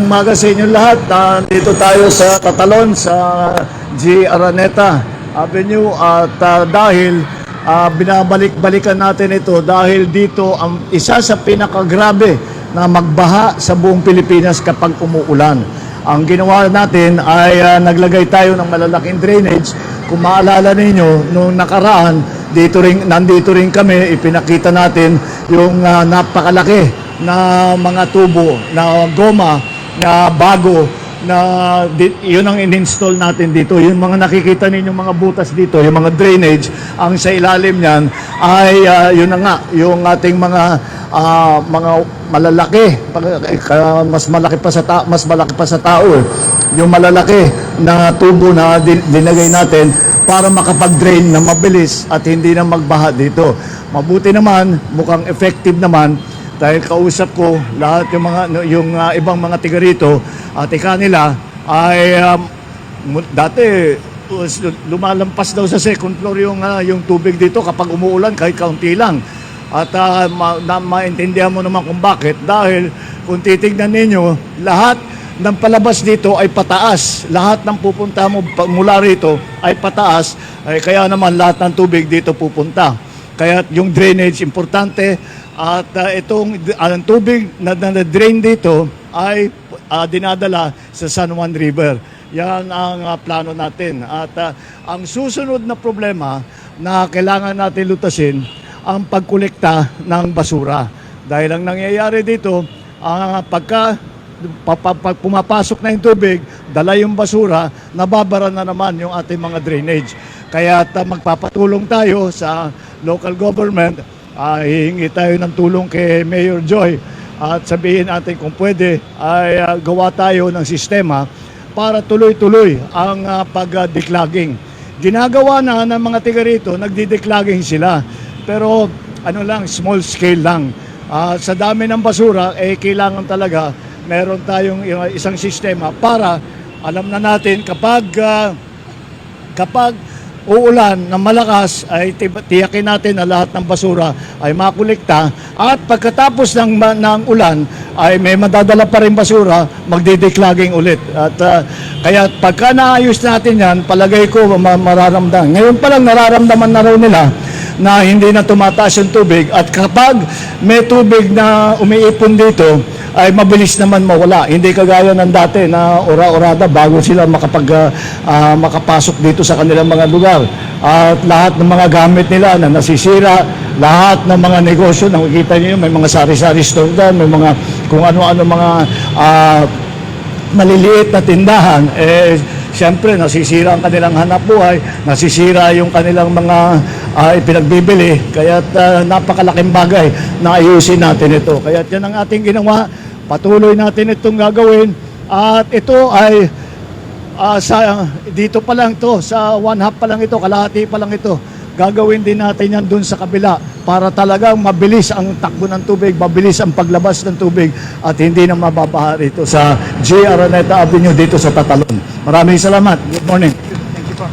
umaga sa inyo lahat. Dito tayo sa Tatalon, sa G. Araneta Avenue. At dahil binabalik-balikan natin ito dahil dito ang isa sa pinakagrabe na magbaha sa buong Pilipinas kapag umuulan. Ang ginawa natin ay naglagay tayo ng malalaking drainage. Kung maalala ninyo, nung nakaraan, nandito rin kami, ipinakita natin yung napakalaki na mga tubo, na goma, na bago, na yun ang in-install natin dito. Yung mga nakikita ninyo mga butas dito, yung mga drainage, ang sa ilalim niyan ay yun na nga, yung ating mga malalaki, mas malaki pa sa tao, yung malalaki na tubo na dinagay natin para makapag-drain na mabilis at hindi na magbaha dito. Mabuti naman, mukhang effective naman. Dahil kausap ko lahat yung ibang mga tiga rito at nila ay dati lumalampas daw sa second floor yung tubig dito kapag umuulan kahit kaunti lang. At maintindihan mo naman kung bakit. Dahil kung titignan ninyo, lahat ng palabas dito ay pataas. Lahat ng pupunta mo mula rito ay pataas. Kaya naman lahat ng tubig dito pupunta. Kaya yung drainage importante. At itong tubig na drain dito ay dinadala sa San Juan River. Yan ang plano natin. At ang susunod na problema na kailangan natin lutasin ang pagkolekta ng basura. Dahil ang nangyayari dito, pagka pumapasok na yung tubig, dala yung basura, nababara na naman yung ating mga drainage. Kaya magpapatulong tayo sa local government. Hihingi tayo ng tulong kay Mayor Joy at sabihin natin kung pwede ay gawa tayo ng sistema para tuloy-tuloy ang pag-declogging. Ginagawa na ng mga tiga rito, nagdi-declogging sila. Pero small scale lang. Sa dami ng basura, kailangan talaga meron tayong isang sistema para alam na natin kapag uulan ng malakas ay tiyakin natin na lahat ng basura ay makolekta at pagkatapos ng ulan ay may madadala pa rin basura, magdi-declogging ulit. At kaya pagka naayos natin yan, palagay ko mararamdaman. Ngayon pa lang nararamdaman na raw nila na hindi na tumataas yung tubig at kapag may tubig na umiipon dito ay mabilis naman mawala. Hindi kagaya ng dati na ora-orada bago sila makapasok dito sa kanilang mga lugar. At lahat ng mga gamit nila na nasisira, lahat ng mga negosyo, nakikita niyo may mga sari-sari store doon, may mga kung ano-ano mga maliliit na tindahan, siyempre nasisira ang kanilang hanapbuhay, nasisira yung kanilang mga ipinagbibili. Kaya napakalaking bagay na ayusin natin ito. Kaya yan ang ating ginawa. Patuloy natin itong gagawin. At ito ay dito pa lang to, sa 1/2 pa lang ito, kalahati pa lang ito. Gagawin din natin yan dun sa kabila para talagang mabilis ang takbo ng tubig, mabilis ang paglabas ng tubig at hindi na mababaha rito sa G. Araneta Avenue dito sa Tatalon. Maraming salamat. Good morning. Thank you po.